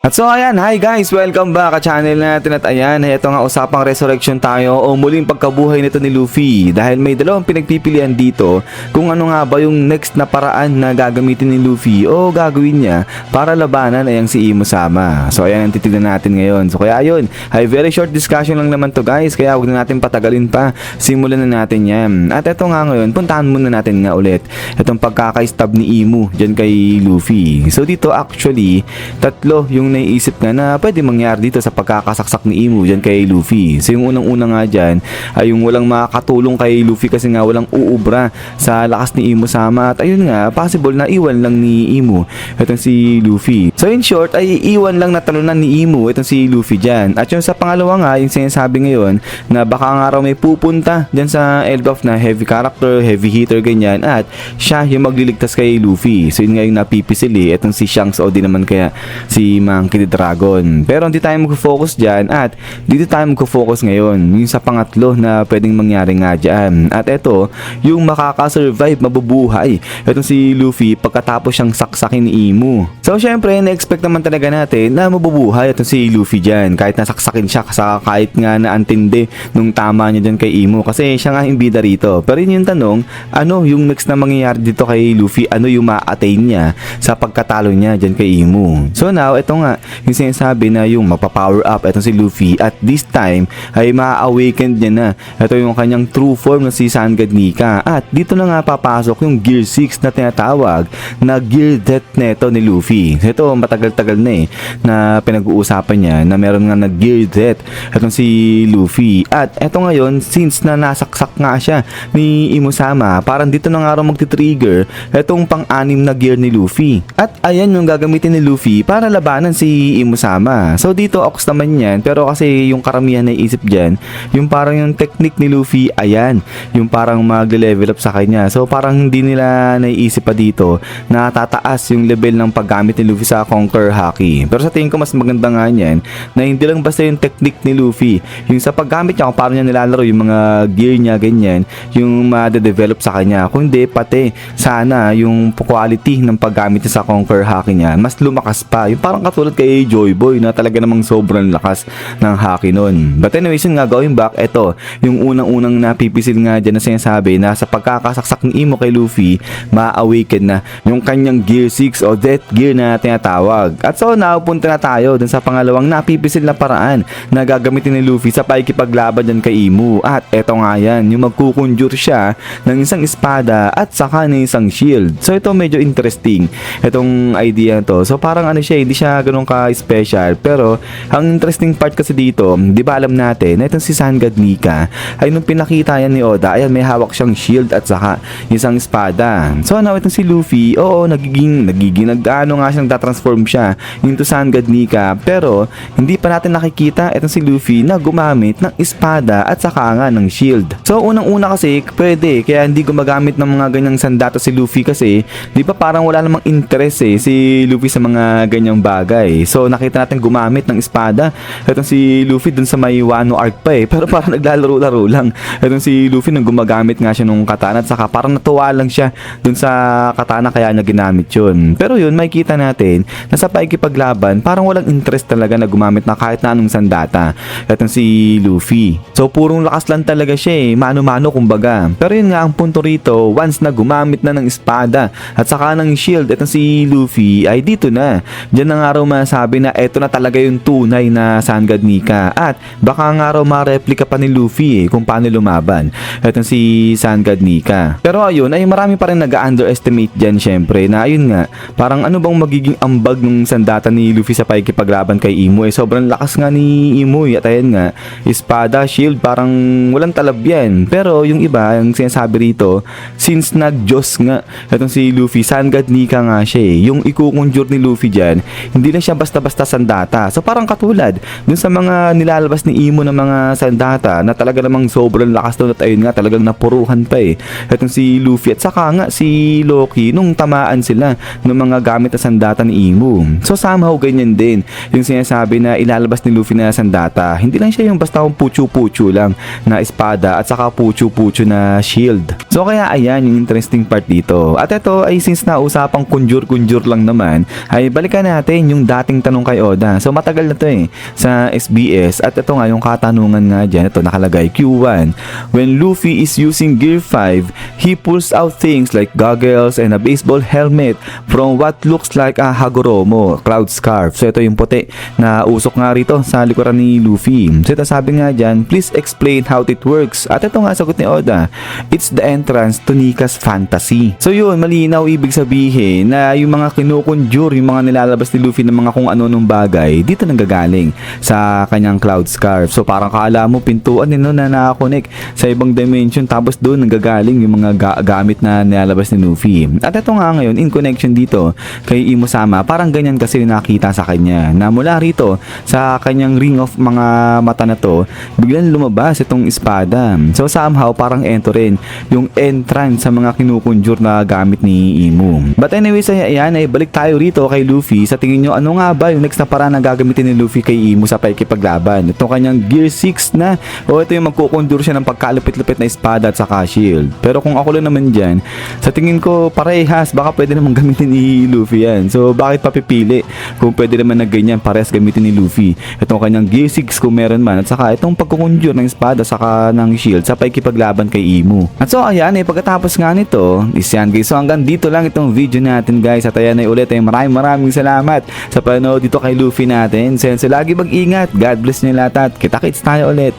At so ayan, hi guys! Welcome back sa channel natin at ayan, ito nga usapang resurrection tayo o muling pagkabuhay nito ni Luffy dahil may dalawang pinagpipilian dito kung ano nga ba yung next na paraan na gagamitin ni Luffy o gagawin niya para labanan ay ang si Imo Sama. So ayan ang titignan natin ngayon. So kaya ayun, ay very short discussion lang naman to guys, kaya huwag na natin patagalin pa, simulan na natin yan. At ito nga ngayon, puntahan muna natin nga ulit itong pagkaka-stab ni Imo dyan kay Luffy. So dito actually, tatlo yung naiisip nga na pwede mangyari dito sa pagkakasaksak ni Imo dyan kay Luffy. So yung unang-una nga dyan ay yung walang makakatulong kay Luffy kasi nga walang uubra sa lakas ni Imo Sama. At ayun nga, possible na iwan lang ni Imo itong si Luffy. So in short, ay iwan lang na talunan ni Imo itong si Luffy dyan. At yung sa pangalawa nga, yung sinasabi ngayon na baka nga raw may pupunta dyan sa Elbaf na heavy character, heavy hitter ganyan, at siya yung magliligtas kay Luffy. So yun nga yung napipisili itong si Shanks o di naman kaya si Monkey D. Dragon. Pero hindi tayo mag-focus dyan at dito tayo mag-focus ngayon yung sa pangatlo na pwedeng mangyari nga dyan. At ito, yung makakasurvive, mabubuhay itong si Luffy pagkatapos siyang saksakin ni Imo. So syempre, na-expect naman talaga natin na mabubuhay itong si Luffy dyan kahit nasaksakin siya kahit nga naantindi nung tama niya dyan kay Imo kasi siya nga yung bida rito. Pero yun yung tanong, ano yung next na mangyayari dito kay Luffy? Ano yung ma-attain niya sa pagkatalo niya dyan kay Imo? So now, ito nga yung sinasabi na yung mapapower up itong si Luffy at this time ay ma-awaken niya na ito yung kanyang true form na si Sangad Nika. At dito na nga papasok yung Gear 6 na tinatawag na Gear Death neto ni Luffy. Ito matagal-tagal na na pinag-uusapan niya na meron nga na Gear Death itong si Luffy. At ito ngayon, since na nasaksak nga siya ni Imo Sama, parang dito na nga raw magti-trigger itong pang-anim na gear ni Luffy. At ayan yung gagamitin ni Luffy para labanan si Imo Sama. So dito ox naman yan, pero kasi yung karamihan na isip dyan, yung parang yung technique ni Luffy, ayan, yung parang mag-level up sa kanya. So parang hindi nila naiisip pa dito na tataas yung level ng paggamit ni Luffy sa Conquer Haki. Pero sa tingin ko mas maganda nga yan na hindi lang basta yung technique ni Luffy, yung sa paggamit niya kung paano niya nilalaro yung mga gear niya ganyan, yung ma-develop sa kanya. Kung hindi, pati sana yung quality ng paggamit niya sa Conquer Haki niya mas lumakas pa. Yung parang katulad kay Joy Boy na talaga namang sobrang lakas ng haki nun. But anyways, yun nga, going back, eto, yung unang-unang napipisil nga dyan na sinasabi na sa pagkakasaksak ni Imo kay Luffy, ma-awaken na yung kanyang Gear 6 o Death Gear na tinatawag. At so now, punta na tayo dun sa pangalawang napipisil na paraan na gagamitin ni Luffy sa pakikipaglaban dyan kay Imo. At eto nga yan, yung magkukonjure siya ng isang espada at saka ng isang shield. So ito medyo interesting, itong idea to. So parang ano siya, hindi siya ganun ka-special. Pero ang interesting part kasi dito, di ba alam natin na itong si Sangad Nika ay nung pinakita yan ni Oda, ayan may hawak siyang shield at saka isang espada. So now itong si Luffy, oo, nagiging nag-ano nga siyang tatransform siya into Sangad Nika. Pero hindi pa natin nakikita itong si Luffy na gumamit ng espada at saka nga ng shield. So unang-una kasi pwede, kaya hindi gumagamit ng mga ganyang sandata si Luffy kasi di ba parang wala namang interest si Luffy sa mga ganyang bagay. So nakita natin gumamit ng espada itong si Luffy dun sa may Wano arc pa pero parang naglalaro-laro lang itong si Luffy nung gumagamit nga siya nung katana at saka parang natuwa lang siya dun sa katana kaya niya ginamit yun. Pero yun, makikita natin na sa pakikipaglaban parang walang interest talaga na gumamit na kahit na anong sandata itong si Luffy. So purong lakas lang talaga siya mano-mano kumbaga. Pero yun nga ang punto rito, once na gumamit na ng espada at saka ng shield itong si Luffy ay dito na. Diyan na nga raw masabi na eto na talaga yung tunay na Sangad Nika. At baka nga raw ma-replica pa ni Luffy kung paano lumaban itong si Sangad Nika. Pero ayun, ay marami pa rin nag-underestimate dyan syempre na ayun nga, parang ano bang magiging ambag ng sandata ni Luffy sa pakikipaglaban kay Imo. Sobrang lakas nga ni Imo at ayun nga, espada, shield, parang walang talab yan. Pero yung iba, yung sinasabi rito, since nag-Diyos nga itong si Luffy, Sangad Nika nga siya yung ikukonjure ni Luffy dyan, hindi na siya basta-basta sandata. So parang katulad dun sa mga nilalabas ni Imo ng mga sandata na talaga namang sobrang lakas doon at ayun nga talagang napuruhan pa itong si Luffy at saka nga si Loki nung tamaan sila ng mga gamit na sandata ni Imu. So somehow ganyan din yung sinasabi na ilalabas ni Luffy na sandata. Hindi lang siya yung basta kung puchu-puchu lang na espada at saka puchu-puchu na shield. So kaya ayan yung interesting part dito. At ito ay since na usapang kunjur-kunjur lang naman, ay balikan natin yung dating tanong kay Oda. So matagal na to sa SBS at ito nga yung katanungan nga dyan. Ito nakalagay Q1. When Luffy is using Gear 5, he pulls out things like goggles and a baseball helmet from what looks like a Hagoromo, cloud scarf. So ito yung puti na usok nga rito sa likuran ni Luffy. So ito sabi nga dyan, please explain how it works. At ito nga sagot ni Oda, it's the entrance to Nika's fantasy. So yun, malinaw ibig sabihin na yung mga kinukonjure, yung mga nilalabas ni Luffy ng mga kung ano nung bagay, dito nanggagaling sa kanyang cloud scarf. So parang kaala mo pintuan din na nakakonect sa ibang dimension tapos doon nanggagaling yung mga gamit na nilalabas ni Luffy. At ito nga ngayon in connection dito kay Imo-sama, parang ganyan kasi yung nakita sa kanya na mula rito sa kanyang ring of mga mata na to, biglang lumabas itong espada. So somehow parang ento rin yung entrance sa mga kinukonjure na gamit ni Imu. But anyways, ayan ay balik tayo rito kay Luffy. Sa tingin nyo, ano nga ba yung next na paraan na gagamitin ni Luffy kay Imu sa pakikipaglaban? Ito kanyang Gear 6 na o ito yung magkukonjure siya ng pagkalupit-lupit na espada at saka shield. Pero kung ako lang naman dyan, sa tingin ko parehas, baka pwede naman gamitin ni Luffy yan. So bakit papipili kung pwede naman na ganyan parehas gamitin ni Luffy? Itong kanyang Gear 6 kung meron man at saka itong pagkukonjure ng espada saka ng shield sa pakikipaglaban kay Imu. At so ayan pagkatapos nga nito is yan guys. So hanggang dito lang itong video natin guys. At ayan ay ulit maraming salamat sa panood dito kay Luffy natin. So lagi mag-ingat. God bless niyo lahat at kita-kits tayo ulit.